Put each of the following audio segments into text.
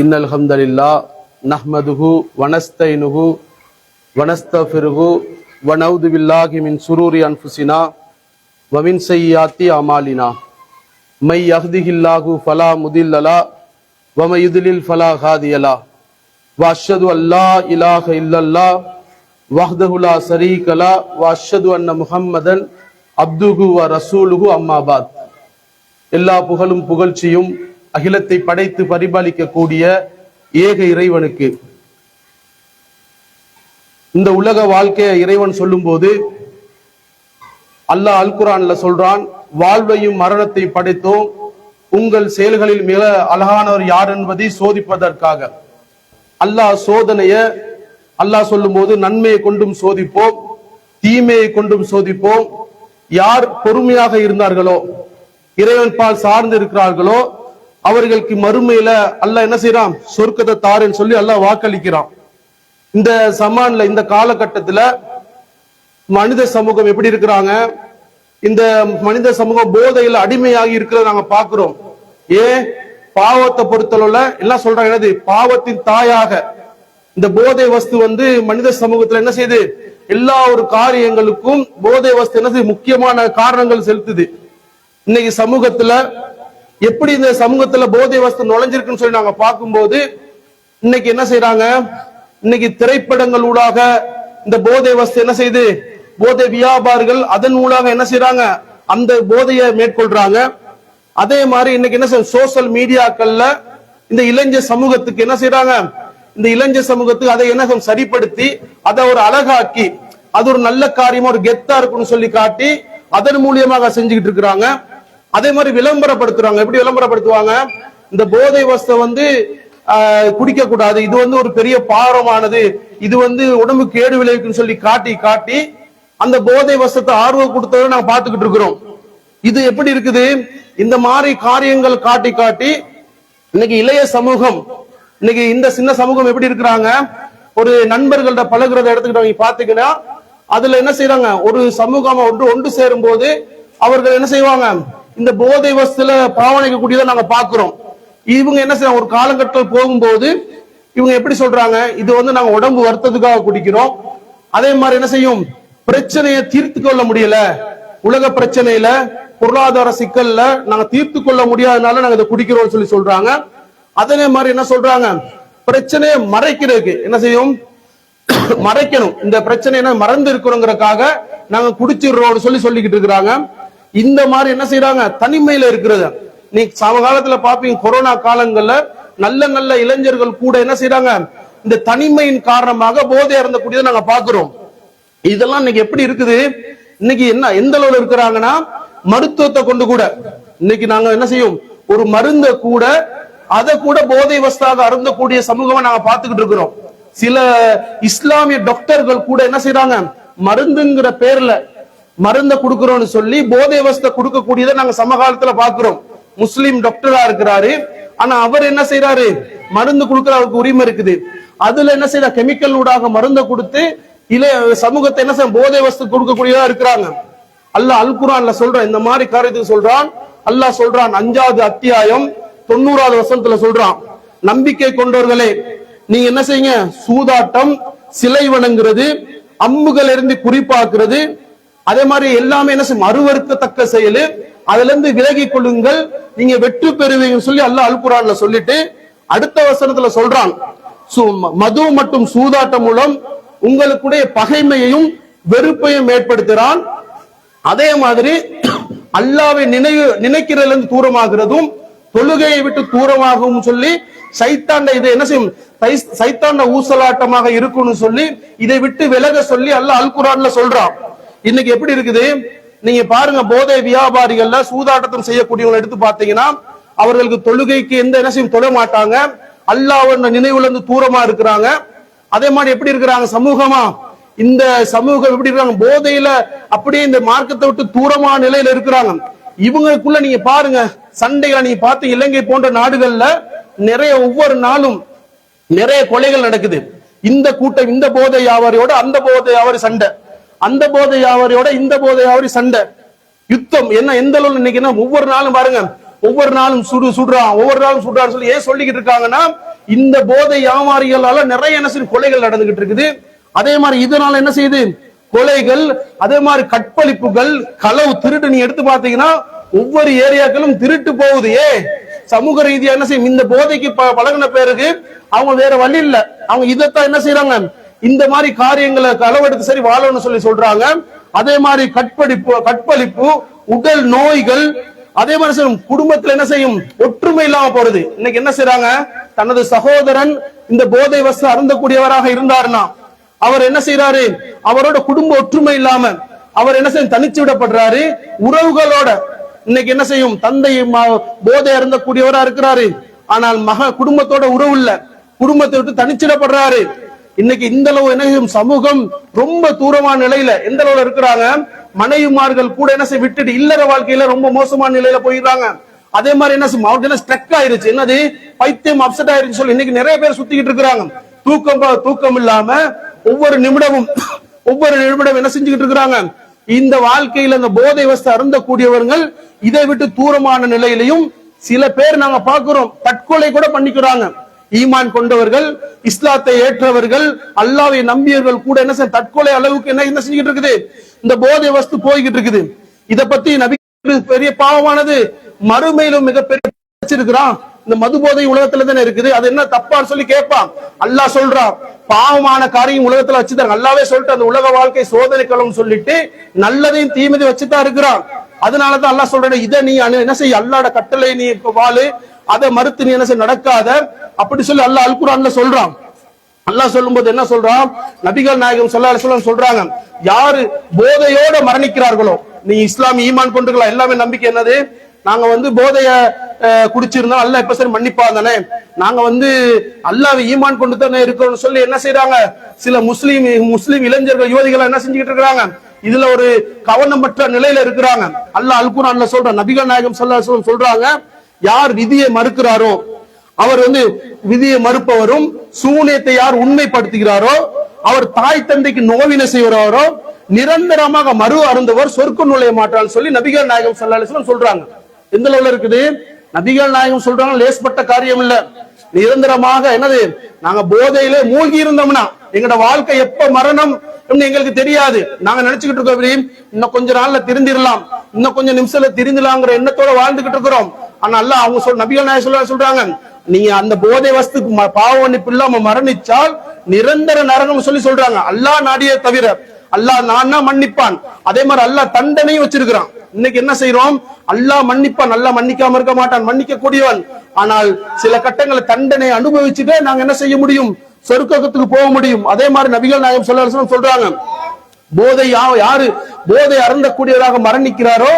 இன்னல் ஹம்தலில்லாஹ் நஹ்மதுஹு வனஸ்தைனுஹு வனஸ்தஃபிருஹு வனஊது பில்லாஹி மின் ஷுரூரி அன்ஃபுஸினா வ மின் ஸய்யிஆத்தி அமாலினா மை யஹ்திஹில்லாஹு ஃபலா முதில்ல லஹு வ மை யுத்லில் ஃபலா ஹாதிய லஹு வ அஷ்ஹது அல்லா இலாஹ இல்லல்லாஹ் வஹ்தஹு லா ஷரீக லஹு வ அஷ்ஹது அன்ன முஹம்மதன் அப்துஹு வ ரசூலுஹு அம்மா பாத். எல்லா புகழும் புகழ்ச்சியும் அகிலத்தை படைத்து பரிபாலிக்க கூடிய ஏக இறைவனுக்கு. இந்த உலக வாழ்க்கைய இறைவன் சொல்லும் போது அல்லாஹ் அல் குர்ஆன்ல சொல்றான், வாழ்வையும் மரணத்தை படைத்தோம், உங்கள் செயல்களில் மிக அழகானவர் யார் என்பதை சோதிப்பதற்காக. அல்லாஹ் சோதனைய அல்லாஹ் சொல்லும் போது நன்மையை கொண்டும் சோதிப்போம், தீமையை கொண்டும் சோதிப்போம். யார் பொறுமையாக இருந்தார்களோ, இறைவன் பால் சார்ந்து இருக்கிறார்களோ, அவர்களுக்கு மறுமையில அல்லாஹ் என்ன செய்யறான், சொர்க்கத்தை தாரேன்னு சொல்லி அல்லாஹ் வாக்களிக்கிறான். இந்த சமான்ல இந்த காலகட்டத்துல மனித சமூகம் எப்படி இருக்கிறாங்க? இந்த மனித சமூகம் போதையில அடிமையாகி இருக்கிறத நாங்க பாக்குறோம். ஏன்? பாவத்தை பொறுத்தளவுல எல்லாம் சொல்றாங்க, என்னது பாவத்தின் தாயாக இந்த போதை வஸ்து மனித சமூகத்துல என்ன செய்யுது, எல்லா ஒரு காரியங்களுக்கும் போதை வஸ்து என்ன செய்யுது, முக்கியமான காரணங்கள் செலுத்துது. இன்னைக்கு சமூகத்துல எப்படி இந்த சமூகத்துல போதை வஸ்து நுழைஞ்சிருக்குன்னு சொல்லி நாங்க பார்க்கும்போது, இன்னைக்கு என்ன செய்யறாங்க, இன்னைக்கு திரைப்படங்கள் ஊடாக இந்த போதை வஸ்து என்ன செய்யுது, போதை வியாபாரிகள் அதன் ஊடாக என்ன செய்யறாங்க, அந்த போதையை மேற்கொள்றாங்க. அதே மாதிரி இன்னைக்கு என்ன செய்ய, சோசியல் மீடியாக்கள்ல இந்த இளைஞர் சமூகத்துக்கு என்ன செய்யறாங்க, இந்த இளைஞர் சமூகத்துக்கு அதை என்ன சரிப்படுத்தி அதை ஒரு அழகாக்கி அது ஒரு நல்ல காரியமா ஒரு கெத்தா இருக்குன்னு சொல்லி காட்டி அதன் மூலியமாக செஞ்சுக்கிட்டு இருக்கிறாங்க. அதே மாதிரி விளம்பரப்படுத்துறாங்க. எப்படி விளம்பரப்படுத்துவாங்க, இந்த போதை வஸ்தை குடிக்க கூடாது, இது ஒரு பெரிய பாரமானது, இது உடம்பு கேடு விளைவிக்குன்னு சொல்லி காட்டி காட்டி அந்த போதை வஸ்தத்தை ஆர்வம் கொடுத்ததை நாங்க பார்த்துக்கிட்டு இருக்கிறோம். இது எப்படி இருக்குது, இந்த மாதிரி காரியங்கள் காட்டி காட்டி இன்னைக்கு இளைய சமூகம், இன்னைக்கு இந்த சின்ன சமூகம் எப்படி இருக்கிறாங்க, ஒரு நண்பர்கள்ட்ட பழகுறத எடுத்துக்கிட்டு பாத்தீங்கன்னா அதுல என்ன செய்யறாங்க, ஒரு சமூகம் ஒன்று சேரும் போது அவர்கள் என்ன செய்வாங்க, இந்த போதை வஸ்துல பாவனைக்க கூடியதை நாங்க பாக்குறோம். இவங்க என்ன செய்யறாங்க, ஒரு காலகட்டத்தில் போகும்போது இவங்க எப்படி சொல்றாங்க, இது நாங்க உடம்பு வருத்தத்துக்காக குடிக்கிறோம். அதே மாதிரி என்ன செய்யும், பிரச்சனையை தீர்த்து கொள்ள முடியல, உலக பிரச்சனையில பொருளாதார சிக்கல்ல நாங்க தீர்த்து கொள்ள முடியாதனால நாங்க இதை குடிக்கிறோம் சொல்லி சொல்றாங்க. அதே மாதிரி என்ன சொல்றாங்க, பிரச்சனையை மறைக்கிறதுக்கு என்ன செய்யும், மறைக்கணும், இந்த பிரச்சனை மறந்து இருக்கிறோங்கிறதுக்காக நாங்க குடிச்சிடுறோம் சொல்லிக்கிட்டு இருக்கிறாங்க. இந்த மாதிரி என்ன செய்யறாங்க, தனிமையில இருக்கிறது. நீ சமகாலத்துல பாப்பீங்க, கொரோனா காலங்கள்ல நல்ல நல்ல இளைஞர்கள் கூட என்ன செய்யறாங்க, இந்த தனிமையின் காரணமாக போதை அருந்தக்கூடியதை நாங்க பாக்குறோம். இதெல்லாம் இன்னைக்கு எப்படி இருக்குது, இன்னைக்கு என்ன எந்த அளவுல இருக்கிறாங்கன்னா, மருத்துவத்தை கொண்டு கூட இன்னைக்கு நாங்க என்ன செய்யும், ஒரு மருந்த கூட அதை கூட போதை வஸ்தாக அருந்தக்கூடிய சமூகமா நாங்க பாத்துக்கிட்டு இருக்கிறோம். சில இஸ்லாமிய டாக்டர்கள் கூட என்ன செய்யறாங்க, மருந்துங்கிற பேர்ல மருந்த கொடுக்கிறோம்னு சொல்லி போதை வஸ்தை கொடுக்கக்கூடியதை நாங்க சமகாலத்துல பாக்குறோம். முஸ்லீம் டாக்டரா இருக்கிறாரு, ஆனா அவர் என்ன செய்யறாரு, மருந்து கொடுக்கிற அவருக்கு உரிமை இருக்குது. அதுல என்ன செய்யற, கெமிக்கல் ஊடாக மருந்த கொடுத்து சமூகத்தை என்ன செய்ய, போதை வஸ்து கொடுக்கக்கூடியதா இருக்கிறாங்க. அல்லாஹ் அல் குர்ஆன்ல சொல்றான், இந்த மாதிரி காரியத்துக்கு சொல்றான். அல்லாஹ் சொல்றான், 5வது அத்தியாயம் 90வது வசனத்துல சொல்றான், நம்பிக்கை கொண்டவர்களே நீங்க என்ன செய்யுங்க, சூதாட்டம், சிலை வணங்குறது, அம்புகள் இருந்து குறிப்பாக்குறது, அதே மாதிரி எல்லாமே என்ன செய்யும், அருவருக்கத்தக்க செயல், அதுல இருந்து விலகி கொள்ளுங்கள், நீங்க வெற்றி பெறுவீங்கன்னு சொல்லி அல்லாஹ் அல் குர்ஆன்ல சொல்லிட்டு அடுத்த வசனத்துல சொல்றான், மது மற்றும் சூதாட்டம் மூலம் உங்களுக்குடைய பகைமையையும் வெறுப்பையும் ஏற்படுத்துறான். அதே மாதிரி அல்லாஹ்வை நினைக்கிறதுல இருந்து தூரமாகிறதும் தொழுகையை விட்டு தூரமாகவும் சொல்லி சைத்தாண்ட இதை என்ன செய்யும், சைத்தாண்ட ஊசலாட்டமாக இருக்கும்னு சொல்லி இதை விட்டு விலக சொல்லி அல்லாஹ் அல் குர்ஆன்ல சொல்றான். இன்னைக்கு எப்படி இருக்குது, நீங்க பாருங்க, போதை வியாபாரிகள்ல சூதாட்டத்தம் செய்யக்கூடியவங்களை எடுத்து பாத்தீங்கன்னா அவர்களுக்கு தொழுகைக்கு எந்த என்ன செய்யும், தொழ மாட்டாங்க, அல்லாஹ்வின் நினைவுல இருந்து தூரமா இருக்கிறாங்க. அதே மாதிரி எப்படி இருக்கிறாங்க சமூகமா, இந்த சமூகம் எப்படி இருக்காங்க, போதையில அப்படியே இந்த மார்க்கத்தை விட்டு தூரமான நிலையில இருக்கிறாங்க. இவங்களுக்குள்ள நீங்க பாருங்க சண்டைகளை நீங்க பார்த்து, இலங்கை போன்ற நாடுகள்ல நிறைய ஒவ்வொரு நாளும் நிறைய கொலைகள் நடக்குது. இந்த கூட்டம் இந்த போதை வியாபாரியோட அந்த போதை வியாபாரி சண்டை, அந்த போதை வியாபாரியோட இந்த போதை வியாபாரி சண்டை, யுத்தம் என்ன எந்த அளவுல இன்னைக்கு ஒவ்வொரு நாளும் பாருங்க ஒவ்வொரு நாளும் சுடுறான், ஒவ்வொரு நாளும் சுடுறான்னு சொல்லி ஏன் சொல்லிக்கிட்டு இருக்காங்கன்னா, இந்த போதை வியாபாரிகளால நிறைய என்ன செய்யும் கொலைகள் நடந்துகிட்டு இருக்குது. அதே மாதிரி இதனால என்ன செய்யுது கொலைகள், அதே மாதிரி கற்பழிப்புகள், களவு, திருட்டு நீ எடுத்து பாத்தீங்கன்னா ஒவ்வொரு ஏரியாக்களும் திருட்டு போகுது. சமூக ரீதியா என்ன செய்யும், இந்த போதைக்கு பழகின பேருக்கு அவங்க வேற வழி இல்ல, அவங்க இதைத்தான் என்ன செய்யறாங்க, இந்த மாதிரி காரியங்களை களவெடுத்து சரி வாழணும்னு சொல்லி சொல்றாங்க. அதே மாதிரி கற்பழிப்பு, உடல் நோய்கள், அதே மாதிரி செய்யும் குடும்பத்துல என்ன செய்யும் ஒற்றுமை இல்லாம போறது. இன்னைக்கு என்ன செய்யறாங்க, தனது சகோதரன் இந்த போதை வஸ்து அருந்தக்கூடியவராக இருந்தாருன்னா அவர் என்ன செய்யறாரு, அவரோட குடும்ப ஒற்றுமை இல்லாம அவர் என்ன செய்யும் தனிச்சு விடப்படுறாரு. உறவுகளோட இன்னைக்கு என்ன செய்யும், தந்தை போதை அருந்தக்கூடியவரா இருக்கிறாரு, ஆனால் குடும்பத்தோட உறவு இல்ல, குடும்பத்தை விட்டு தனிச்சிடப்படுறாரு. இன்னைக்கு இந்த அளவு என்ன செய்யும் சமூகம் ரொம்ப தூரமான நிலையில எந்த அளவுல இருக்கிறாங்க, மனைவிமார்கள் கூட என்ன செய்ய விட்டுட்டு இல்லற வாழ்க்கையில ரொம்ப மோசமான நிலையில போயிடுறாங்க. அதே மாதிரி என்ன செய்யும் அவருக்கு ஸ்ட்ரக் ஆயிருச்சு, என்னது பைத்தியம், அப்செட் ஆயிருச்சு சொல்லி இன்னைக்கு நிறைய பேர் சுத்திக்கிட்டு இருக்கிறாங்க. தூக்கம் இல்லாம ஒவ்வொரு நிமிடமும் என்ன செஞ்சுக்கிட்டு இருக்கிறாங்க. இந்த வாழ்க்கையில இந்த போதை வஸ்து அருந்தக்கூடியவர்கள் இதை விட்டு தூரமான நிலையிலையும் சில பேர் நாங்க பாக்குறோம் தற்கொலை கூட பண்ணிக்கிறாங்க. ஈமான் கொண்டவர்கள், இஸ்லாத்தை ஏற்றவர்கள், அல்லாஹ்வை நம்பியவர்கள் கூட என்ன செய்ய தற்கொலை அளவுக்கு என்ன செஞ்சுக்கிட்டு இருக்குது, இந்த போதை வஸ்து போய்கிட்டு இருக்குது. இத பத்தி நபி பெரிய பாவமானது, மறுமையிலும் மிகப்பெரிய வச்சிருக்கிறான். இந்த மது போதை உலகத்துல தானே இருக்குது, அது என்ன தப்பான்னு சொல்லி கேட்பான். அல்லாஹ் சொல்றான் பாவமான காரியம் உலகத்துல வச்சுதான், அல்லாவே சொல்லிட்டு அந்த உலக வாழ்க்கை சோதனை களம் சொல்லிட்டு நல்லதையும் தீமையும் வச்சுதான் இருக்கிறான். அதனாலதான் அல்லாஹ் சொல்றேன், இதை நீ என்ன செய்ய, அல்லாஹ்வோட கட்டளை நீ இப்ப வாழு, அதை மறுத்து நீ என்ன செய்ய நடக்காத அப்படி சொல்லி அல்லாஹ் அல் குர்ஆன்ல சொல்றான். அல்லாஹ் சொல்லும்போது என்ன சொல்றான், நபிகள் நாயகம் ஸல்லல்லாஹு அலைஹி வஸல்லம் சொல்றாங்க, யாரு போதையோட மரணிக்கிறார்களோ, நீ இஸ்லாம் ஈமான் கொண்டுக்கலாம் எல்லாமே நம்பிக்கை என்னது, நாங்க போதைய குடிச்சிருந்தோம் அல்லாஹ் இப்ப சரி மன்னிப்பா தானே, நாங்க அல்லாஹ்வை ஈமான் கொண்டு தானே இருக்கோம்னு சொல்லி என்ன செய்யறாங்க, சில முஸ்லீம் இளைஞர்கள் யுவதிகள் என்ன செஞ்சுக்கிட்டு இருக்காங்க, இதுல ஒரு கவனமற்ற நிலையில இருக்கிறாங்க. அல்லாஹ் அல் குர்ஆன்ல சொல்ற, நபிகள் நாயகம் ஸல்லல்லாஹு அலைஹி வஸல்லம் சொல்றாங்க, யார் விதியை மறுக்கிறாரோ, அவர் விதியை மறுப்பவரும், சூனியத்தை யார் உண்மைப்படுத்துகிறாரோ, அவர் தாய் தந்தைக்கு நோவினை செய்கிறாரோ, நிரந்தரமாக மறு அருந்தவர் சொர்க்கம் நுழைய மாட்டான்னு சொல்லி நபிகள் நாயகம் ஸல்லல்லாஹு அலைஹி வஸல்லம் சொல்றாங்க. எந்த அளவுல இருக்குது, நபிகள் நாயகம் சொல்றாங்க லேஸ்பட்ட காரியம் இல்ல, நிரந்தரமாக என்னது, நாங்க போதையிலே மூழ்கி இருந்தோம்னா எங்கட வாழ்க்கை எப்ப மரணம் எங்களுக்கு தெரியாது. நாங்க நினைச்சுக்கிட்டு இருக்கோம் இன்னும் கொஞ்ச நாள்ல திருந்திடலாம், இன்னும் கொஞ்சம் நிமிஷத்துல திருந்தலாங்கிற எண்ணத்தோட வாழ்ந்துகிட்டு இருக்கிறோம். ஆனா அல்லாஹ் அவங்க நபிகள் நாயகம் சொல்றாங்க, நீங்க அந்த போதை வஸ்துக்கு பாவ மன்னிப்பு இல்லாம மரணிச்சால் நிரந்தர நரகம் சொல்லி சொல்றாங்க. அல்லாஹ் நாடியே தவிர அல்லாஹ் நான் மன்னிப்பான், அதே மாதிரி அல்லாஹ் தண்டனையும் வச்சிருக்கிறான். இன்னைக்கு என்ன செய்யறோம், அல்லாஹ் மன்னிப்பான், அல்லாஹ் மன்னிக்காம இருக்க மாட்டான், மன்னிக்க கூடியவன். ஆனால் சில கட்டங்களை தண்டனை அனுபவிச்சுட்டே நாங்க என்ன செய்ய முடியும், சொர்க்கத்துக்கு போக முடியும். அதே மாதிரி நபிகள் நாயகம் ஸல்லல்லாஹு அலைஹி வஸல்லம் சொல்றாங்க, யாரு போதை அருந்தக்கூடியவராக மரணிக்கிறாரோ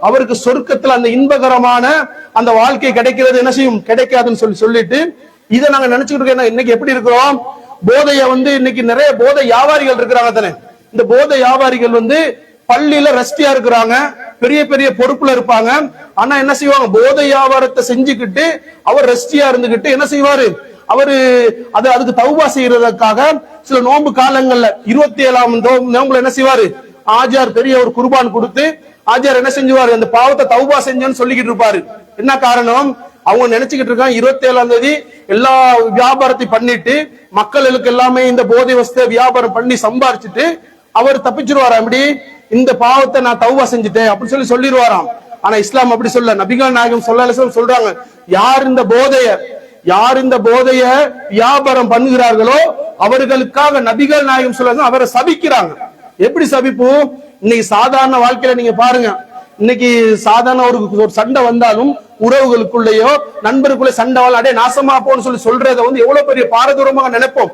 அவருக்கு சொர்க்கத்துல அந்த இன்பகரமான அந்த வாழ்க்கை கிடைக்கிறது என்ன செய்யும், கிடைக்காதுன்னு சொல்லிட்டு இதை நாங்க நினைச்சுக்கிட்டு இருக்கோம். இன்னைக்கு எப்படி இருக்கிறோம், போதைய இன்னைக்கு நிறைய போதை வியாபாரிகள் இருக்கிறாங்க தானே, இந்த போதை வியாபாரிகள் பள்ளியில ரெஸ்டியா இருக்கிறாங்க, பெரிய பெரிய பொறுப்புல இருப்பாங்க. ஆனா என்ன செய்வாங்க, போதை வியாபாரத்தை செஞ்சுக்கிட்டு அவர் ரெஸ்டியா இருந்துகிட்டு என்ன செய்வாரு, அவரு அதுக்கு தௌபா செய்யறதுக்காக சில நோன்பு காலங்கள்ல 27ஆம் நோம்புல என்ன செய்வாரு, ஆஜார் பெரிய ஒரு குர்பான் கொடுத்து ஆஜார் என்ன செஞ்சுவாரு, அந்த பாவத்தை தௌபா செஞ்சோன்னு சொல்லிக்கிட்டு இருப்பாரு. என்ன காரணம், அவங்க நினைச்சுக்கிட்டு இருக்காங்க 27ஆம் தேதி எல்லா வியாபாரத்தையும் பண்ணிட்டு மக்களுக்கு எல்லாமே இந்த போதை வஸ்து வியாபாரம் பண்ணி சம்பாரிச்சுட்டு அவர் தப்பிச்சிருவாராம், இப்படி இந்த பாவத்தை நான் தௌபா செஞ்சுட்டேன் அப்படின்னு சொல்லிடுவாராம். ஆனா இஸ்லாம் அப்படி சொல்ல, நபிகள் நாயகம் ஸல்லல்லாஹு அலைஹி வஸல்லம் சொல்றாங்க, யார் இந்த போதைய வியாபாரம் பண்ணுகிறார்களோ அவர்களுக்காக நபிகள் நாயகம் ஸல்லல்லாஹு அவரை சபிக்கிறாங்க. எப்படி சபிப்பு, இன்னைக்கு சாதாரண வாழ்க்கையில நீங்க பாருங்க, இன்னைக்கு சாதாரண ஒரு சண்டை வந்தாலும் உறவுகளுக்குள்ளேயோ நண்பருக்குள்ளே சண்டை அடே நாசமா போன்னு சொல்றத எவ்வளவு பெரிய பாரதூரமாக நினைப்போம்.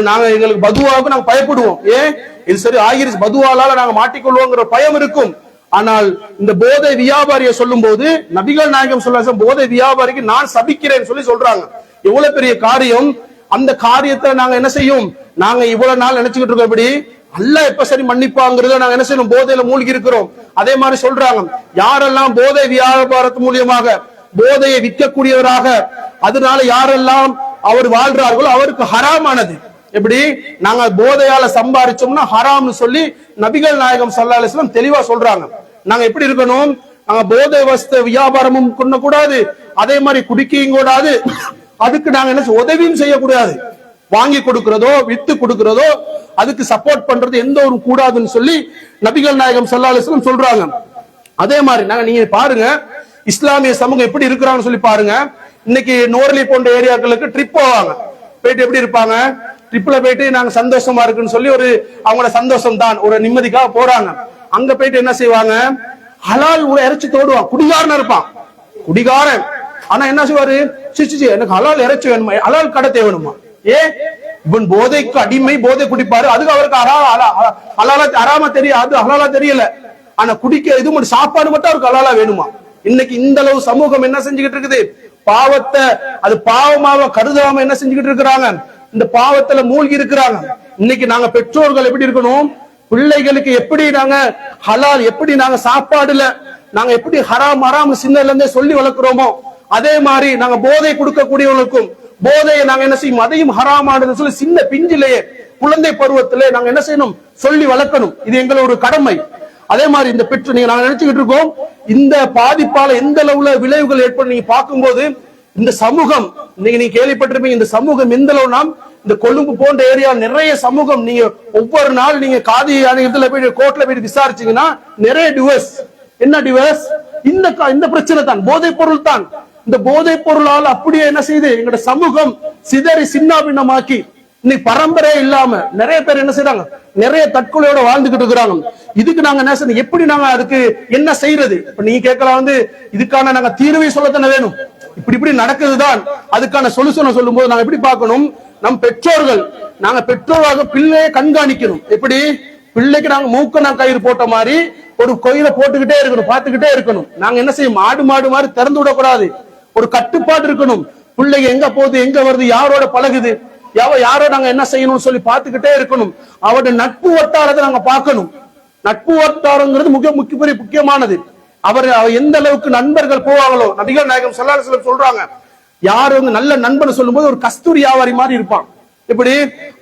நாங்க எங்களுக்கு பதுவாவுக்கு நாங்க பயப்படுவோம், ஏன் இது சரி ஆகிருச்சு, பதுவாலால நாங்க மாட்டிக்கொள்வோங்கிற பயம் இருக்கும். ஆனால் இந்த போதை வியாபாரியை சொல்லும் போது நபிகள் நாயகம் ஸல்லல்லாஹு அலைஹி போதை வியாபாரிக்கு நான் சபிக்கிறேன் சொல்றாங்க. எவ்வளவு பெரிய காரியம். அந்த காரியத்தை நாங்க என்ன செய்யும், நாங்க இவ்வளவு நாள் நினைச்சுக்கிட்டு இருக்கோம், இப்படி அல்லாஹ் எப்ப சரி மன்னிப்பாங்கிறத நாங்க என்ன செய்யணும், போதையில மூழ்கி இருக்கிறோம். அதே மாதிரி சொல்றாங்க, யாரெல்லாம் போதை வியாபாரத்து மூலியமாக போதையை விற்கக்கூடியவராக அதனால யாரெல்லாம் அவர் வாழ்றார்களோ அவருக்கு ஹராமானது. எப்படி நாங்க போதையால சம்பாரிச்சோம்னா ஹராம்னு சொல்லி நபிகள் நாயகம் ஸல்லல்லாஹு அலைஹி வஸல்லம் தெளிவா சொல்றாங்க. நாங்க எப்படி இருக்கணும், நாங்க போதை வஸ்து வியாபாரமும் பண்ணக்கூடாது, அதே மாதிரி குடிக்கையும் கூடாது, அதுக்கு நாங்க என்ன உதவியும் செய்யக்கூடாது, வாங்கி கொடுக்கிறதோ வித்து கொடுக்கிறதோ அதுக்கு சப்போர்ட் பண்றது எந்த ஒரு கூடாதுன்னு சொல்லி நபிகள் நாயகம் ஸல்லல்லாஹு அலைஹி வஸல்லம் சொல்றாங்க. அதே மாதிரி நீங்க பாருங்க இஸ்லாமிய சமூகம் எப்படி இருக்கிறாங்கன்னு சொல்லி பாருங்க. இன்னைக்கு நோர்லி போன்ற ஏரியாக்களுக்கு ட்ரிப் போவாங்க, போயிட்டு எப்படி இருப்பாங்க, ட்ரிப்ல போயிட்டு நாங்க சந்தோஷமா இருக்குன்னு சொல்லி ஒரு அவங்களோட சந்தோஷம் தான் ஒரு நிம்மதிக்காக போறாங்க. அங்க போயிட்டு என்ன செய்வாங்க, ஹலால் இறைச்சி தோடுவான், குடிகாரன் இருப்பான், குடிகாரன். ஆனா என்ன செய்வாரு, சிச்சி எனக்கு ஹலால் இறைச்சி வேணுமா, ஹலால் கடை தேவணுமா, இவன் போதைக்கு அடிமை, போதை குடிப்பாரு, அதுக்கு அவருக்கு அறாம தெரியாது, ஹலாலா தெரியல, ஆனா குடிக்க இது மட்டும் சாப்பாடு மட்டும் அவருக்கு ஹலாலா வேணுமா. இன்னைக்கு இந்த அளவு சமூகம் என்ன செஞ்சுக்கிட்டு இருக்குது, பாவத்தை அது பாவமாக கருதாம என்ன செஞ்சுக்கிட்டு இருக்கிறாங்க, இந்த பாவத்துல மூழ்கி இருக்கிறாங்க. இன்னைக்கு நாங்க பெற்றோர்கள் எப்படி இருக்கணும், பிள்ளைகளுக்கு எப்படி நாங்க ஹலால், எப்படி நாங்க சாப்பாடுல நாங்க எப்படி ஹராம் சின்னல இருந்தே சொல்லி வளர்க்கிறோமோ அதே மாதிரி நாங்க போதை கொடுக்கக்கூடியவர்களுக்கும் போதையை நாங்க என்ன செய்யும், அதையும் ஹராமானது சொல்லி சின்ன பிஞ்சிலேயே குழந்தை பருவத்திலே நாங்க என்ன செய்யணும், சொல்லி வளர்க்கணும். இது எங்களோட கடமை. அதே மாதிரி இந்த பெற்று நீங்க நாங்க நினைச்சுக்கிட்டு இருக்கோம், இந்த பாதிப்பால எந்த அளவுல விளைவுகள் ஏற்படும் நீங்க பார்க்கும்போது இந்த சமூகம் நீங்க கேள்விப்பட்டிருப்பீங்க, இந்த சமூகம் எந்த அளவு நாம் இந்த கொழும்பு போன்ற ஏரியா நிறைய சமூகம் நீங்க ஒவ்வொரு நாள் நீங்க காதி இதுல போய் கோர்ட்ல போய் விசாரிச்சீங்கன்னா நிறைய டிவோர்ஸ். என்ன டிவோர்ஸ், இந்த பிரச்சனை தான், போதை பொருள் தான். இந்த போதை பொருளால் அப்படியே என்ன செய்யுது, எங்களோட சமூகம் சிதறி சின்னாபின்னமாக்கி இன்னைக்கு பரம்பரை இல்லாம நிறைய பேர் என்ன செய்யறாங்க, நிறைய தற்கொலையோட வாழ்ந்துகிட்டு இருக்கிறாங்க. இதுக்கு நாங்க என்ன செய்யணும், எப்படி நாங்க அதுக்கு என்ன செய்யறது, இப்ப நீங்க கேட்கலாம் இதுக்கான நாங்க தீர்வை சொல்லத்தானே வேணும், இப்படி நடக்குதுதான் அதுக்கான சொல்யூஷனை சொல்லும் போது நாங்க எப்படி பார்க்கணும், நம் பெற்றோர்கள் நாங்க பெற்றோராக பிள்ளையை கண்காணிக்கணும். எப்படி பிள்ளைக்கு நாங்க மூக்க கயிறு போட்ட மாதிரி ஒரு கோயிலை போட்டுக்கிட்டே இருக்கணும், பார்த்துக்கிட்டே இருக்கணும். நாங்க என்ன செய்யும், மாடு மாதிரி திறந்து விடக்கூடாது, ஒரு கட்டுப்பாடு இருக்கணும். பிள்ளைங்க எங்க போகுது, எங்க வருது, யாரோட பழகுது, யாரோ நாங்க என்ன செய்யணும்னு சொல்லி பார்த்துக்கிட்டே இருக்கணும். அவருடைய நட்பு வட்டாரத்தை நாங்க பார்க்கணும். நட்பு வட்டாரங்கிறது முக்கியமானது. அவர் எந்த அளவுக்கு நண்பர்கள் போவாங்களோ, நபிகள் நாயகம் ஸல்லல்லாஹு அலைஹி வஸல்லம் சொல்றாங்க, யாரு நல்ல நண்பன் சொல்லும் போது ஒரு கஸ்தூரி வியாபாரி மாதிரி இருப்பான். இப்படி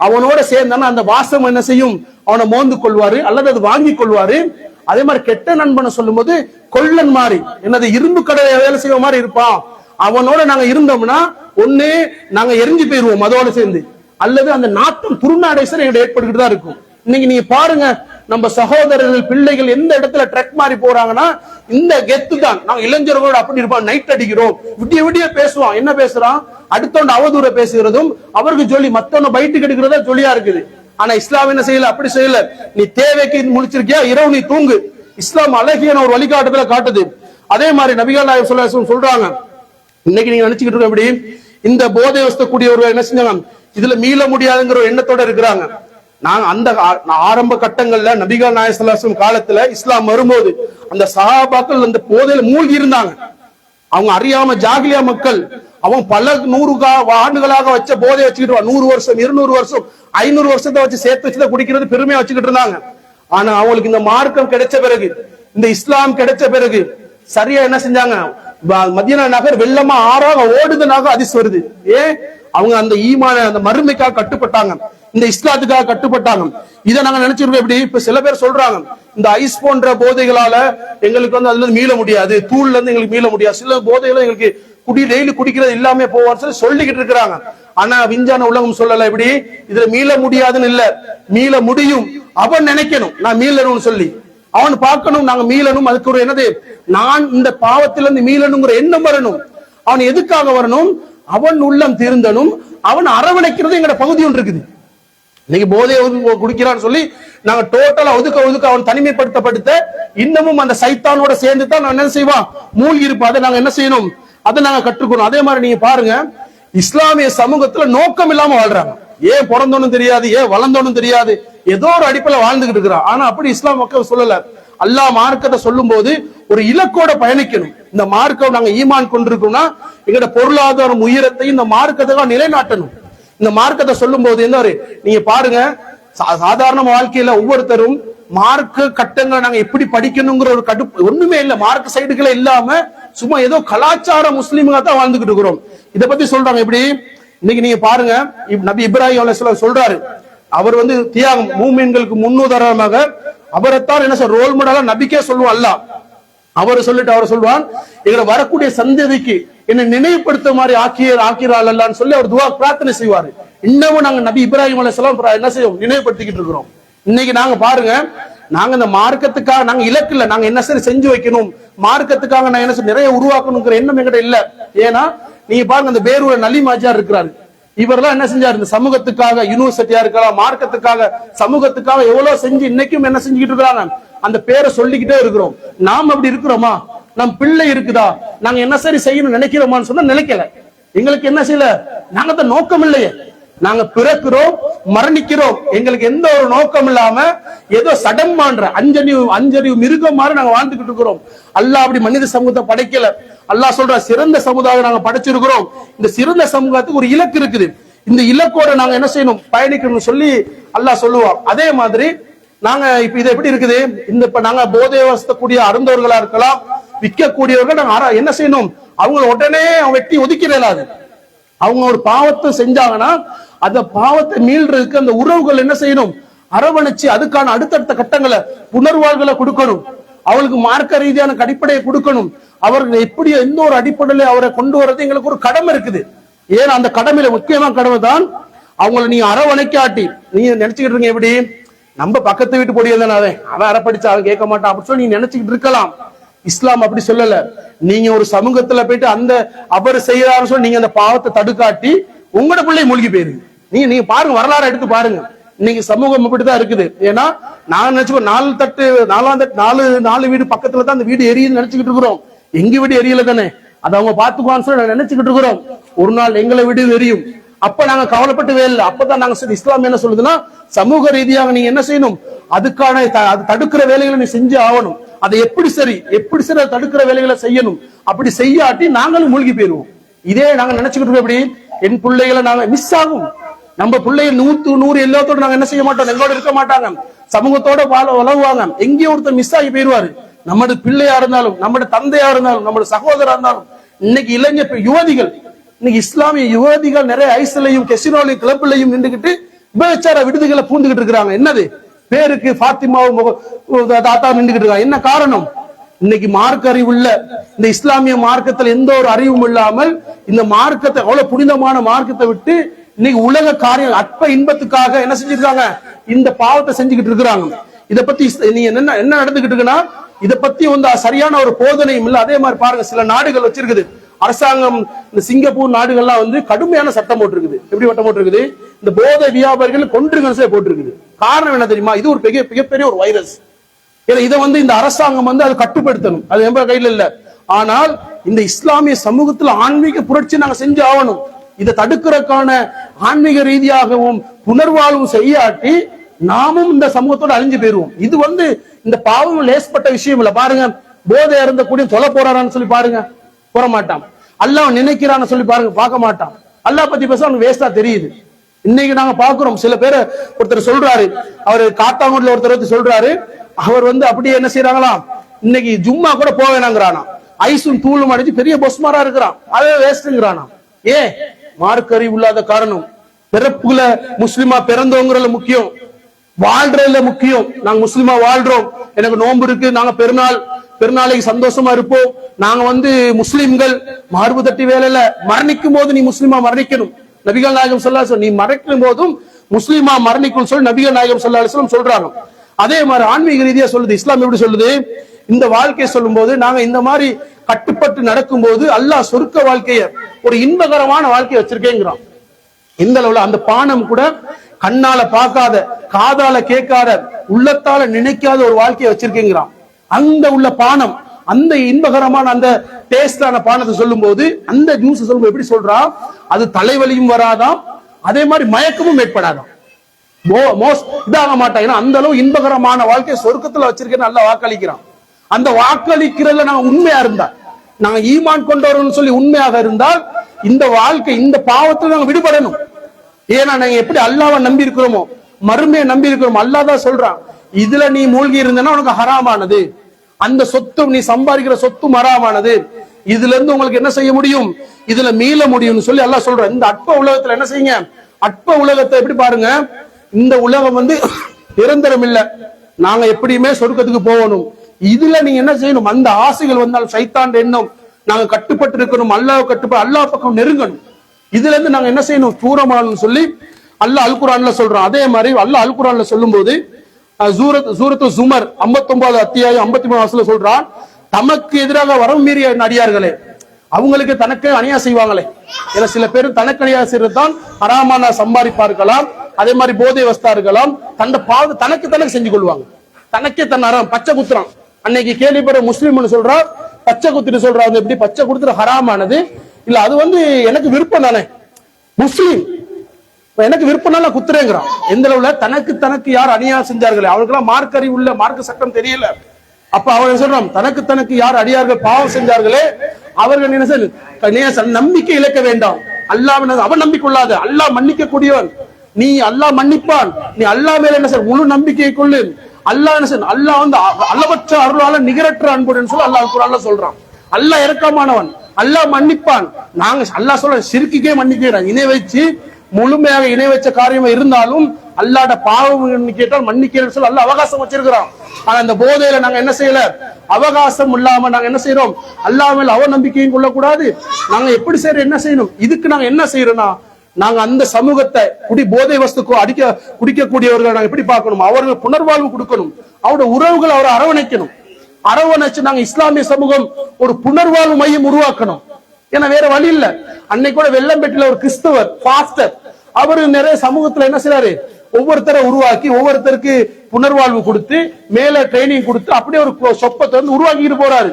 அவனோட சேர்ந்தானா அந்த வாசம் என்ன செய்யும், அவனை மோந்து கொள்வாரு அல்லது அது வாங்கி கொள்வாரு. அதே மாதிரி கெட்ட நண்பனை சொல்லும் போது கொள்ளன் மாதிரி என்னது இரும்பு கடை வேலை செய்வ மாதிரி இருப்பான். அவனோட நாங்க இருந்தோம்னா ஒண்ணு நாங்க எரிஞ்சு போயிருவோம் அதோட சேர்ந்து, அல்லது அந்த நாட்டம் துருநாடேசர் எங்களுக்கு ஏற்பட்டுக்கிட்டு தான் இருக்கும். இன்னைக்கு நீங்க பாருங்க, நம்ம சகோதரர்கள் பிள்ளைகள் எந்த இடத்துல ட்ரக் மாதிரி போறாங்கன்னா இந்த கெத்து தான். நாங்க இளைஞர்களோட அப்படி இருப்போம், நைட் அடிக்கிறோம், விடிய பேசுவான், என்ன பேசுறான், அடுத்தவன் அவதூற பேசுகிறதும் அவருக்கு சொல்லி மத்தவன பைட்டுக்கு எடுக்கிறதா சொல்லியா இருக்குது. ஆனா இஸ்லாம் என்ன செய்யல, அப்படி செய்யல. நீ தேவைக்கு முடிச்சிருக்கியா, இரவு நீ தூங்கு. இஸ்லாம் அழகியான ஒரு வழிகாட்டுதல காட்டுது. அதே மாதிரி நபிகள் நாயகம் ஸல்லல்லாஹு அலைஹி வஸல்லம் சொல்றாங்க, இன்னைக்கு நீங்க நினைச்சுக்கிட்டு இருக்க எப்படி இந்த போதை வஸ்தக்கூடியவர்கள் என்ன செஞ்சாங்க, இதுல மீள முடியாதுங்கிற ஒரு எண்ணத்தோட இருக்கிறாங்க. நாங்க அந்த ஆரம்ப கட்டங்கள்ல நபிகள் நாயகம் ஸல்லல்லாஹு அலைஹி வஸல்லம் காலத்துல இஸ்லாம் வரும்போது அந்த சஹாபாக்கள் அந்த போதையில மூழ்கி இருந்தாங்க. அவங்க அறியாம ஜாகிலியா மக்கள், அவங்க பல 100 ஆண்டுகளாக வச்ச போதை வச்சுக்கிட்டு 100 வருஷம் 200 வருஷம் 500 வருஷத்தை வச்சு சேர்த்து வச்சுதான் குடிக்கிறது பெருமையா வச்சுக்கிட்டு இருந்தாங்க. ஆனா அவங்களுக்கு இந்த மார்க்கம் கிடைச்ச பிறகு, இந்த இஸ்லாம் கிடைச்ச பிறகு சரியா என்ன செஞ்சாங்க, மதீனா நகர் வெள்ளமா ஆறாக ஓடுதுனாக அதிர்ச்சி வருது. அவங்க அந்த ஈமான அந்த மறுமைக்காக கட்டுப்பட்டாங்க, இந்த இஸ்லாத்துக்காக கட்டுப்பட்டாங்க. இதை நாங்க நினைச்சிருக்கோம். எப்படி இப்ப சில பேர் சொல்றாங்க, இந்த ஐஸ் போன்ற போதைகளால எங்களுக்கு அதுல இருந்து மீள முடியாது, தூள்ல இருந்து எங்களுக்கு மீள முடியாது, சில போதைகளை எங்களுக்கு டெய்லி குடிக்கிறது இல்லாம போவான்னு சொல்லிக்கிட்டு இருக்கிறாங்க. ஆனா விஞ்ஞான உலகம் சொல்லல, எப்படி இதுல மீள முடியாதுன்னு இல்ல, மீள முடியும். அவன் நினைக்கணும் நான் மீளணும்னு சொல்லி, அவன் பார்க்கணும் நாங்க மீளணும். அதுக்கு ஒரு என்னது, நான் இந்த பாவத்திலிருந்து மீளணுங்கிற எண்ணம் வரணும். அவன் எதுக்காக வரணும், அவன் உள்ளம் திருந்தனும், அவன் அரவணைக்கிறது எங்கட பகுதி ஒன்று இருக்குது. இன்னைக்கு போதையை குடிக்கிறான்னு சொல்லி நாங்க டோட்டலா ஒதுக்க அவன் தனிமைப்படுத்த இன்னமும் அந்த சைத்தானோட சேர்ந்து தான் நான் என்ன செய்வான், மூழ்கி இருப்பான். அதை நாங்க என்ன செய்யணும், அதை நாங்க கற்றுக்கணும். அதே மாதிரி நீங்க பாருங்க, இஸ்லாமிய சமூகத்துல நோக்கம் இல்லாம வாழ்றாங்க. ஏன் பிறந்தோன்னு தெரியாது, ஏன் வளர்ந்தோன்னு தெரியாது, ஏதோ ஒரு அடிப்படையில் வாழ்ந்துகிட்டு இருக்கிறான். ஆனா அப்படி இஸ்லாம் மக்கள் சொல்லல. அல்லாஹ் மார்க்கத்தை சொல்லும் போது ஒரு இலக்கோட பயணிக்கணும். இந்த மார்க்கம் நாங்க ஈமான் கொண்டிருக்கோம்னா எங்களோட பொருளாதாரம் உயரத்தையும் இந்த மார்க்கத்தை நிலைநாட்டணும். இந்த மார்க்கத்தை சொல்லும் போது என்ன, நீங்க பாருங்க, சாதாரண வாழ்க்கையில ஒவ்வொருத்தரும் மார்க்க கட்டங்களை நாங்க எப்படி படிக்கணுங்கிற ஒரு கடுப்பு ஒண்ணுமே இல்ல, மார்க்க சைடுகளே இல்லாம சும்மா ஏதோ கலாச்சார முஸ்லீம்களா தான் வாழ்ந்துகிட்டு இருக்கிறோம். இதை பத்தி சொல்றாங்க. எப்படி இன்னைக்கு நீங்க பாருங்க, நபி இப்ராஹிம் அலைஹிஸ்ஸலாம் சொல்றாரு, அவர் தியாகம் மூமின்களுக்கு முன்னுதாரணமாக அவரைத்தான் என்ன ரோல் மாடலா நபிக்கே சொல்லுவோம் அல்லாஹ். அவர் சொல்வான், எங்களை வரக்கூடிய சந்ததிக்கு என்னை நினைவுபடுத்த மாதிரி ஆக்கிறாள் அல்லான்னு சொல்லி அவர் துவா பிரார்த்தனை செய்வாரு. இன்னமும் நாங்க நபி இப்ராஹிம் அலைஹிஸ்ஸலாம் என்ன செய்வோம், நினைவுபடுத்திக்கிட்டு இருக்கிறோம். இன்னைக்கு நாங்க பாருங்க, நாங்க இந்த மார்க்கத்துக்காக நாங்க இலக்கு இல்ல, நாங்க என்ன சரி செஞ்சு வைக்கணும், மார்க்கத்துக்காக நான் என்ன நிறைய உருவாக்கணுங்கிற எண்ணம் எங்கிட்ட இல்ல. ஏன்னா நீங்க பாருங்க, இந்த பேரூர நலிமாஜார் இருக்கிறாரு, இவரெல்லாம் என்ன செஞ்சாரு, இந்த சமூகத்துக்காக யூனிவர்சிட்டியா இருக்கலாம், மார்க்கத்துக்காக சமூகத்துக்காக எவ்வளவு செஞ்சு இன்னைக்கும் என்ன செஞ்சுக்கிட்டு இருக்கிறாங்க, அந்த பேரை சொல்லிக்கிட்டே இருக்கிறோம். நாம் அப்படி இருக்கிறோமா? நம் பிள்ளை இருக்குதா, நாங்க என்ன சரி செய்யணும் நினைக்கிறோமான்னு சொன்னா நினைக்கல. எங்களுக்கு என்ன செய்யல, நாங்க தான் நோக்கம் இல்லையே. நாங்க பிறக்கிறோம், மரணிக்கிறோம், எங்களுக்கு எந்த ஒரு நோக்கம் இல்லாம ஏதோ சடம்மான்ற அஞ்சறிவு மிருகம் மாதிரி நாங்க வாழ்ந்துகிட்டு இருக்கிறோம். அல்லாஹ் அப்படி மனித சமூகத்தை படைக்கல. அல்லாஹ் சொல்ற சிறந்த சமுதாயம் நாங்க படைச்சிருக்கிறோம். இந்த சிறந்த சமூகத்துக்கு ஒரு இலக்கு இருக்குது. இந்த இலக்கோட நாங்க என்ன செய்யணும், பயணிக்கணும்னு சொல்லி அல்லாஹ் சொல்லுவான். அதே மாதிரி நாங்க இப்ப இது எப்படி இருக்குது, இந்த இப்ப நாங்க போதை வசத்தக்கூடிய அருந்தவர்களா இருக்கலாம், விற்கக்கூடியவர்கள் நாங்க என்ன செய்யணும், அவங்க உடனே வெட்டி ஒதுக்கிறாது. அவங்க ஒரு பாவத்தை செஞ்சாங்கன்னா அந்த பாவத்தை மீள்றதுக்கு அந்த உறவுகள் என்ன செய்யணும், அரவணைச்சு அதுக்கான அடுத்தடுத்த கட்டங்களை புனர்வாழ்களை கொடுக்கணும். அவளுக்கு மார்க்க ரீதியான அடிப்படையை கொடுக்கணும். அவர்கள் எப்படி எந்த ஒரு அடிப்படையில அவரை கொண்டு வர்றது எங்களுக்கு ஒரு கடமை இருக்குது. ஏன்னா அந்த கடமையில முக்கியமான கடமை தான் அவங்களை நீங்க அரவணைக்காட்டி, நீங்க நினைச்சுக்கிட்டு இருக்கீங்க எப்படி, நம்ம பக்கத்து வீட்டு பொடியே தானே, அவன் அறப்படிச்சு அவன் கேட்க மாட்டான் அப்படின்னு சொல்லி நீங்க நினைச்சுக்கிட்டு இருக்கலாம். இஸ்லாம் அப்படி சொல்லல. நீங்க ஒரு சமூகத்துல போயிட்டு அந்த அவர் செய்யறாருன்னு சொல்லி நீங்க அந்த பாவத்தை தடுக்காட்டி உங்களோட பிள்ளை மூழ்கி போயிருது. நீங்க பாருங்க, வரலாறு எடுத்து பாருங்க. இன்னைக்கு சமூகம் இப்படிதான் இருக்குது. ஏன்னா நான் நினைச்சுக்கோ, நாலு வீடு பக்கத்துல தான் அந்த வீடு எரியுதுன்னு நினைச்சுக்கிட்டு இருக்கிறோம். எங்க வீடு எரியல தானே, அதை அவங்க பாத்துக்குவான்னு சொல்லி நினைச்சுக்கிட்டு இருக்கிறோம். ஒரு நாள் எங்களை வீடு எரியும், அப்ப நாங்க கவலைப்பட்டு இல்லை. அப்பதான் நாங்க இஸ்லாம் என்ன சொல்லுதுன்னா, சமூக ரீதியாக நீங்க என்ன செய்யணும், அதுக்கான அது தடுக்கிற வேலைகளை நீ செஞ்சு ஆகணும். அதை எப்படி சரி தடுக்கிற வேலைகளை செய்யணும். அப்படி செய்யாட்டி நாங்களும் மூழ்கி போயிருவோம். இதே நாங்க நினைச்சுக்கிட்டு இருக்கோம், எப்படி என் பிள்ளைகளை நாங்க மிஸ் ஆகும். நம்ம பிள்ளைகள் 100 எல்லாத்தோட நாங்க என்ன செய்ய மாட்டோம், எங்களோட இருக்க மாட்டாங்க, சமூகத்தோட வளருவாங்க. எங்கேயோ ஒருத்தர் மிஸ் ஆகி போயிருவாரு. நம்மளோட பிள்ளையா இருந்தாலும், நம்மளோட தந்தையா இருந்தாலும், நம்மளோட சகோதரா இருந்தாலும். இன்னைக்கு இளைஞர் யுவதிகள், இன்னைக்கு இஸ்லாமிய யுவதிகள் நிறைய ஐஸ்லையும் கெசினோலையும் கிளப்லையும் நின்றுகிட்டு விபச்சார விடுதிகளை பூந்துகிட்டு இருக்கிறாங்க. என்னது பேருக்கு பாத்திமாவும் தாத்தா நின்றுகிட்டு இருக்காங்க. என்ன காரணம்? இன்னைக்கு மார்க்க அறிவு இல்ல. இந்த இஸ்லாமிய மார்க்கத்தில் எந்த ஒரு அறிவும் இல்லாமல் இந்த மார்க்கத்தை, அவ்வளவு புனிதமான மார்க்கத்தை விட்டு இன்னைக்கு உலக காரியம் அற்ப இன்பத்துக்காக என்ன செஞ்சிருக்காங்க, இந்த பாவத்தை செஞ்சுக்கிட்டு இருக்கிறாங்க. இதை பத்தி நீங்க என்ன நடந்துகிட்டு இருக்குன்னா, இதை பத்தி வந்து சரியான ஒரு போதனையும் இல்ல. அதே மாதிரி பாருங்க, சில நாடுகள் வச்சிருக்குது அரசாங்கம், இந்த சிங்கப்பூர் நாடுகள்லாம் வந்து கடுமையான சட்டம் போட்டிருக்குது. எப்படி சட்டம் போட்டிருக்குது, இந்த போதை வியாபாரிகள் கொன்றுகள் போட்டிருக்குது. காரணம் என்ன தெரியுமா, இது ஒரு மிகப்பெரிய ஒரு வைரஸ். இதை வந்து இந்த அரசாங்கம் வந்து அதை கட்டுப்படுத்தணும், அது எம்ப கையில இல்ல. ஆனால் இந்த இஸ்லாமிய சமூகத்துல ஆன்மீக புரட்சி நாங்க செஞ்சு ஆகணும். இதை தடுக்கிறதுக்கான ஆன்மீக ரீதியாகவும் புனர்வாழ்வு செய்யாட்டி நாமும் இந்த சமூகத்தோட அழிஞ்சு போயிருவோம். இது வந்து இந்த பாவம் லேசப்பட்ட விஷயம் இல்ல. பாருங்க, போதை இருந்தக்கூடிய தொலை போறாரான்னு சொல்லி பாருங்க, போற மாட்டான். அல்லாஹ் நினைக்கிறான்னு சொல்லி பாருங்க, பார்க்க மாட்டான். அல்லாஹ் பத்தி பேச அவனுக்கு வேஸ்டா தெரியுது. இன்னைக்கு நாங்க பாக்குறோம், சில பேரை ஒருத்தர் சொல்றாரு, அவரு காத்தாங்குடில ஒருத்தர் சொல்றாரு, அவர் வந்து அப்படியே என்ன செய்யறாங்களாம், இன்னைக்கு ஜும்மா கூட போக வேணாங்கிறானா, ஐசும் தூளும் அடிச்சு பெரிய பொஸ்மாரா இருக்கிறான், அதே வேஸ்ட்ங்கிறானா. ஏன்? மார்க்க அறிவு இல்லாத காரணம். பிறப்புல முஸ்லிமா பிறந்தவங்கிறதுல முக்கியம், வாழ்றதுல முக்கியம். நாங்க முஸ்லிமா வாழ்றோம், எனக்கு நோன்பு இருக்கு, நாங்க பெருநாளைக்கு சந்தோஷமா இருப்போம், நாங்க வந்து முஸ்லிம்கள், மார்பு தட்டி வேலையில மரணிக்கும் போது நீ முஸ்லிமா மரணிக்கணும். நபிகள் நாயகம் ஸல்லல்லாஹு அலைஹி வஸல்லம் நீ மரணிக்கும் போதும் முஸ்லிமா மரணிக்கும் சொல்லி நபிகள் நாயகம் ஸல்லல்லாஹு அலைஹி வஸல்லம் சொல்றாங்க. அதே மாதிரி ஆன்மீக ரீதியா சொல்லுது இஸ்லாம். எப்படி சொல்லுது, இந்த வாழ்க்கையை சொல்லும் போது நாங்க இந்த மாதிரி கட்டுப்பட்டு நடக்கும் போது அல்லாஹ் சொர்க்க வாழ்க்கைய ஒரு இன்பகரமான வாழ்க்கையை வச்சிருக்கேங்கிறான். இந்த அளவுல அந்த பானம் கூட கண்ணால பார்க்காத, காதால கேட்காத, உள்ளத்தால நினைக்காத ஒரு வாழ்க்கையை வச்சிருக்கேங்கிறான். அந்த உள்ள பானம், அந்த இன்பகரமான அந்த டேஸ்டான பானத்தை சொல்லும் போது, அந்த ஜூஸ் சொல்லும் எப்படி சொல்றா, அது தலைவலியும் வராதாம், அதே மாதிரி மயக்கமும் ஏற்படாதாம், இதாக மாட்டான். ஏன்னா அந்த அளவு இன்பகரமான வாழ்க்கையை சொர்க்கத்துல வச்சிருக்கேன்னு நல்லா வாக்களிக்கிறான். அந்த வாக்களிக்கிறதுல நாங்க உண்மையா இருந்தா, நாங்க ஈமான் கொண்டவர்கள் சொல்லி உண்மையாக இருந்தால் இந்த வாழ்க்கை, இந்த பாவத்தில் நாங்க விடுபடணும். ஏன்னா நாங்க எப்படி அல்லாஹ்வை நம்பி இருக்கிறோமோ, மறுமையை நம்பி இருக்கிறோமோ, அல்லாஹ் தான் சொல்றான், இதுல நீ மூழ்கி இருந்தனா உனக்கு ஹராமானது, அந்த சொத்து நீ சம்பாதிக்கிற சொத்தும் ஹராமானது, இதுல இருந்து உங்களுக்கு என்ன செய்ய முடியும், இதுல மீள முடியும்னு சொல்லி அல்லாஹ் சொல்றான். இந்த அற்ப உலகத்துல என்ன செய்யுங்க, அற்ப உலகத்தை எப்படி பாருங்க, இந்த உலகம் வந்து நிரந்தரம் இல்ல, நாங்க எப்படியுமே சொர்க்கத்துக்கு போகணும், இதுல நீங்க என்ன செய்யணும்? அந்த ஆசைகள் வந்தால் சைத்தான் எண்ணம், நாங்க கட்டுப்பட்டு இருக்கணும், அல்லாஹ் கட்டுப்பட்டு அல்லாஹ் பக்கம் நெருங்கணும். இதுல இருந்து நாங்க என்ன செய்யணும்? தூரமானு சொல்லி அல்லாஹ் அல் குர்ஆன்ல சொல்றோம். அதே மாதிரி அல்லாஹ் அல் குர்ஆன்ல சொல்லும் போது சூரத்து ஜுமர் 59 அத்தியாயம் 53 வசனம் சொல்றான், தமக்கு எதிராக வரம் மீறிய அடியார்களே, அவங்களுக்கு தனக்கு அநியாயம் செய்வாங்களே. ஏன்னா சில பேர் தனக்கு அநியாயம் செய்யறதுதான் ஹராமான சம்பாதிப்பார்களாம், அதே மாதிரி போதை வஸ்தா இருக்கலாம், தனக்கு செஞ்சு கொள்வாங்க. தனக்கே தன் அறம் பச்சை குத்துறான். அன்னைக்கு கேள்விப்படுற முஸ்லீம்னு சொல்றா, பச்சை குத்துட்டு சொல்றாங்க. எப்படி பச்சை குடுத்துற ஹராமானது இல்ல, அது எனக்கு விருப்பம் தானே, முஸ்லீம் எனக்கு விருப்பம்னால குத்துறேங்கிறான். எந்த அளவுல தனக்கு யார் அநியாயம் செஞ்சார்களே, அவங்களுக்கெல்லாம் மார்க் அறிவு உள்ள, மார்க்க சட்டம் தெரியல. அப்ப அவன் சொல்றான், தனக்கு யார் அடியார்கள் பாவம் செஞ்சார்களே அவர்கள் என்ன நம்பிக்கை இழக்க வேண்டாம். அல்லாஹ் அவன் நம்பிக்கொள்ளாத, அல்லாஹ் மன்னிக்க கூடியவன், நீ அல்லாஹ் மன்னிப்பான், நீ அல்லாஹ் மேல என்ன முழு நம்பிக்கை கொள்ளு. அல்லாஹ் என்ன அல்லாஹ் அளவற்ற அருளால நிகரற்ற அன்புடன் சொல்லி அல்லாஹ் குர்ஆன்ல சொல்றான். அல்லாஹ் இரக்கமானவன், அல்லாஹ் மன்னிப்பான். நாங்க அல்லாஹ் சொல்ற ஷிர்க்குக்கே மன்னிக்கிறான். இணை வச்சு முழுமையாக இணை வச்ச காரியம் இருந்தாலும் அல்லாஹ்ட பாவம் கேட்டால் மன்னிக்கிறேன்னு சொல்லி அல்லாஹ் அவகாசம் வச்சிருக்கிறான். ஆனா அந்த போதையில நாங்க என்ன செய்யல, அவகாசம் இல்லாம நாங்க என்ன செய்யறோம்? அல்லாஹ் மேல அவநம்பிக்கையும் கொள்ளக்கூடாது. நாங்க எப்படி செய்யறோம், என்ன செய்யணும்? இதுக்கு நாங்க என்ன செய்யறோம்னா, நாங்க அந்த சமூகத்தை போதை வஸ்துக்கு குடிக்கக்கூடியவர்கள் நாங்க எப்படி பார்க்கணும்? அவர்கள் புனர்வாழ்வு கொடுக்கணும், அவருடைய உறவுகள் அவரை அரவணைச்சு நாங்க இஸ்லாமிய சமூகம் ஒரு புனர்வாழ்வு மையம் உருவாக்கணும். ஏன்னா வேற வழி இல்ல. அன்னைக்கு கூட வெள்ளம்பேட்டில ஒரு கிறிஸ்தவர் பாஸ்டர், அவரு நிறைய சமூகத்துல என்ன செய்யறாரு, ஒவ்வொருத்தரை உருவாக்கி ஒவ்வொருத்தருக்கு புனர்வாழ்வு கொடுத்து மேல ட்ரைனிங் கொடுத்து அப்படியே ஒரு சொப்பத்தை உருவாக்கிட்டு போறாரு.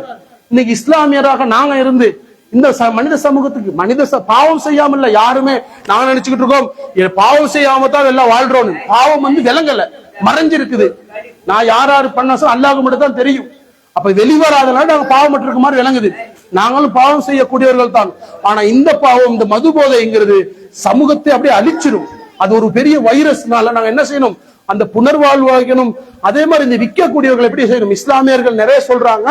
இன்னைக்கு இஸ்லாமியராக நாங்க இருந்து இந்த மனித சமூகத்துக்கு பாவம் செய்யாம இல்ல யாருமே நாங்க நினைச்சுக்கிட்டு இருக்கோம், பாவம் செய்யாம தான் எல்லாம் வாழ்றோம். பாவம் விளங்கல, மறைஞ்சிருக்குது. நான் யாரு பண்ண அல்லாஹ்வுக்கு மட்டும் தான் தெரியும். அப்ப வெளிவராதனால நாங்க பாவம் இருக்க மாதிரி விளங்குது. நாங்களும் பாவம் செய்யக்கூடியவர்கள் தான். ஆனா இந்த பாவம், இந்த மது போதைங்கிறது சமூகத்தை அப்படியே அழிச்சிடும். அது ஒரு பெரிய வைரஸ்னால நாங்க என்ன செய்யணும்? அந்த புனர்வாழ்வு வைக்கணும். அதே மாதிரி இந்த விற்கக்கூடியவர்கள் எப்படி செய்யணும்? இஸ்லாமியர்கள் நிறைய சொல்றாங்க,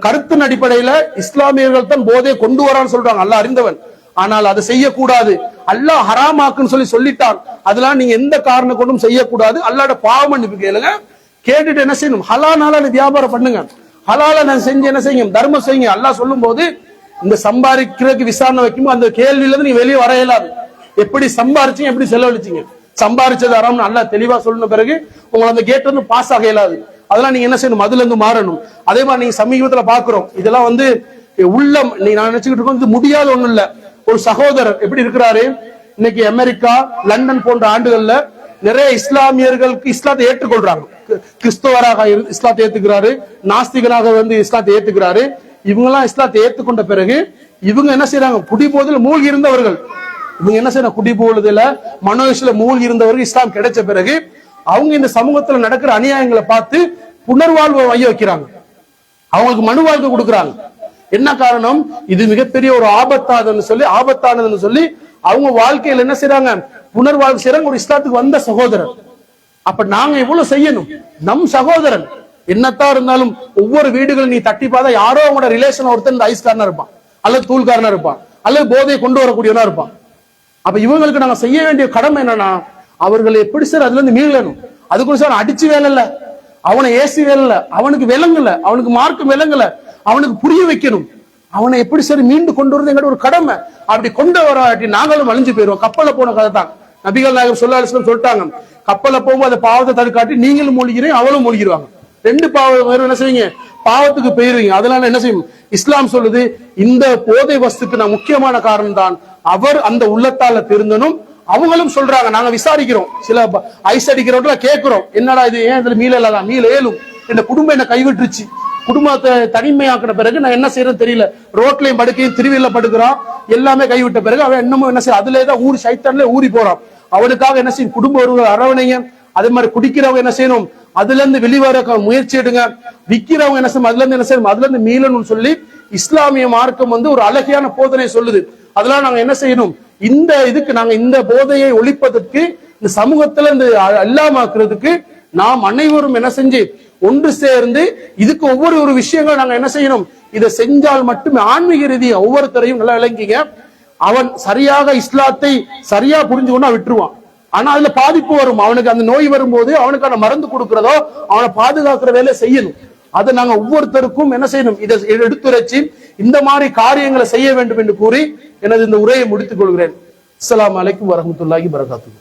கருத்தின் அடிப்படையில இஸ்லாமியர்கள் தான் போதையை கொண்டு வரான்னு சொல்றாங்க, அல்லாஹ் அறிந்தவன். ஆனால் அதை செய்யக்கூடாது, அல்லாஹ் ஹராமாக்குன்னு சொல்லிட்டான். அதெல்லாம் நீங்க எந்த காரணம் கொண்டும் செய்யக்கூடாது. அல்லாஹ்ட பாவ மன்னிப்பு கேளுங்க, கேட்டுட்டு என்ன செய்யணும்? ஹலாலால வியாபாரம் பண்ணுங்க, ஹலால நான் செஞ்சு என்ன செய்யுங்க? தர்மம் செய்யுங்க. அல்லாஹ் சொல்லும் போது இந்த சம்பாதிக்கிறதுக்கு விசாரணை வைக்கும்போது அந்த கேள்வியில இருந்து நீங்க வெளியே வர இயலாது. எப்படி சம்பாரிச்சீங்க, எப்படி செலவழிச்சீங்க, சம்பாரிச்சது அறாம்னு அல்லாஹ் தெளிவா சொல்லின பிறகு உங்களை அந்த கேட் வந்து பாஸ் ஆக இயலாது. அதெல்லாம் நீங்க என்ன செய்யணும்? அதுல இருந்து மாறணும். அதே மாதிரி நீங்க சமீபத்துல பாக்குறோம், இதெல்லாம் உள்ளம் நான் நினைச்சுக்கிட்டு இருக்கோம், முடியாத ஒண்ணு இல்ல. ஒரு சகோதரர் எப்படி இருக்கிறாரு, இன்னைக்கு அமெரிக்கா லண்டன் போன்ற ஆண்டுகள்ல நிறைய இஸ்லாமியர்களுக்கு இஸ்லாத்தை ஏற்றுக்கொள்றாங்க. கிறிஸ்தவராக இஸ்லாத்தை ஏத்துக்கிறாரு, நாஸ்திகனாக இஸ்லாத்தை ஏத்துக்கிறாரு. இவங்க எல்லாம் இஸ்லாத்தை ஏத்துக்கொண்ட பிறகு இவங்க என்ன செய்யறாங்க? குடிபோதில் மூழ்கி இருந்தவர்கள் இவங்க என்ன செய்யறாங்க? குடிபோதுல மனோஷில மூழ்கி இருந்தவர்கள் இஸ்லாம் கிடைச்ச பிறகு அவங்க இந்த சமூகத்துல நடக்கிற அநியாயங்களை பார்த்து புனர்வாழ்வு வைய வைக்கிறாங்க, அவங்களுக்கு மனு வாழ்க்கை கொடுக்குறாங்க. என்ன காரணம்? இது மிகப்பெரிய ஒரு ஆபத்தானதுன்னு சொல்லி அவங்க வாழ்க்கையில என்ன செய்யறாங்க? புனர்வாழ்வு செய்யறாங்க. ஒரு இஸ்லாத்துக்கு வந்த சகோதரர். அப்ப நாங்க எவ்வளவு செய்யணும்? நம் சகோதரன் என்னத்தான் இருந்தாலும் ஒவ்வொரு வீடுகளும் நீ தட்டி பார்த்தா யாரோ அவங்களோட ரிலேஷன் ஒருத்தர் ஐஸ்காரனா இருப்பான், அல்லது தூள்காரனா இருப்பான், அல்லது போதையை கொண்டு வரக்கூடியவனா இருப்பான். அப்ப இவங்களுக்கு நாங்க செய்ய வேண்டிய கடமை என்னன்னா, அவர்களை எப்படி சார் அதுல இருந்து மீளணும். அதுக்குள்ள சார் அடிச்சு வேலை இல்ல, அவனை ஏசி வேலை இல்ல, அவனுக்கு விளங்கல, அவனுக்கு மார்க்கு விளங்கல, அவனுக்கு புரிய வைக்கணும். அவனை எப்படி சரி மீண்டு கொண்டு வருது எங்கிட்ட ஒரு கடமை. அப்படி கொண்டு வராட்டி நாங்களும் அழிஞ்சு போயிருவோம். கப்பல்ல போன கதை தான் நபிகள் நாயகம் ஸல்லல்லாஹு அலைஹி வஸல்லம் சொல்லிட்டாங்க, கப்பல்ல போகும்போது அந்த பாவத்தை தடுக்காட்டி நீங்களும் மூழ்கிறீங்க, அவளும் மூழ்கிடுவாங்க. ரெண்டு பாவம் என்ன செய்வீங்க? பாவத்துக்கு போயிருவீங்க. அதனால என்ன செய்யும்? இஸ்லாம் சொல்லுது, இந்த போதை வஸ்துக்கு நான் முக்கியமான காரணம் தான் அவர் அந்த உள்ளத்தால திருந்தனும். அவங்களும் சொல்றாங்க, நாங்க விசாரிக்கிறோம், சில ஐஸ் அடிக்கிறவங்கள கேட்கிறோம், என்னடா இது, ஏன் இதுல மீள ஏலும், இந்த குடும்பம் என்ன கைவிட்டுருச்சு, குடும்பத்தை தனிமையாக்கின பிறகு நான் என்ன செய்யறேன்னு தெரியல, ரோட்லயும் படுக்கையும் திருவிழா படுக்கிறான், எல்லாமே கைவிட்ட பிறகு அவன் என்னமோ என்ன செய்ய, அதுலேதான் ஊறி சைத்தான்ல ஊறி போறான். அவனுக்காக என்ன செய்யும்? குடும்ப உறவுகள் அரவணைங்க. அதே மாதிரி குடிக்கிறவங்க என்ன செய்யணும்? அதுல இருந்து வெளிவர முயற்சி எடுங்க. விக்கிறவங்க என்ன செய்யணும்? அதுல இருந்து என்ன செய்யணும்? அதுல இருந்து மீளணும்னு சொல்லி இஸ்லாமிய மார்க்கம் ஒரு அழகியான போதனை சொல்லுது. அதெல்லாம் நாங்க என்ன செய்யணும்? இந்த இதுக்கு நாங்க இந்த போதையை ஒழிப்பதற்கு, இந்த சமூகத்துல இந்த இல்லாமக்கிறதுக்கு நாம் அனைவரும் என்ன செஞ்சு ஒன்று சேர்ந்து இதுக்கு ஒவ்வொரு விஷயங்கள் நாங்க என்ன செய்யணும்? இதை செஞ்சால் மட்டுமே ஆன்மீக ரீதியா ஒவ்வொருத்தரையும் நல்லா விளங்கிங்க. அவன் சரியாக இஸ்லாத்தை சரியா புரிஞ்சு கொண்டா விட்டுருவான். ஆனா அதுல பாதிப்பு வரும். அவனுக்கு அந்த நோய் வரும்போது அவனுக்கான மருந்து கொடுக்கிறதோ அவனை பாதுகாக்கிற வேலை செய்யணும். அதை நாங்க ஒவ்வொருத்தருக்கும் என்ன செய்யணும், இதை எடுத்துரைச்சி இந்த மாதிரி காரியங்களை செய்ய வேண்டும் என்று கூறி எனது இந்த உரையை முடித்துக் கொள்கிறேன். அஸ்ஸலாமு அலைக்கும் வரஹ்மத்துல்லாஹி வபரகாத்துஹு.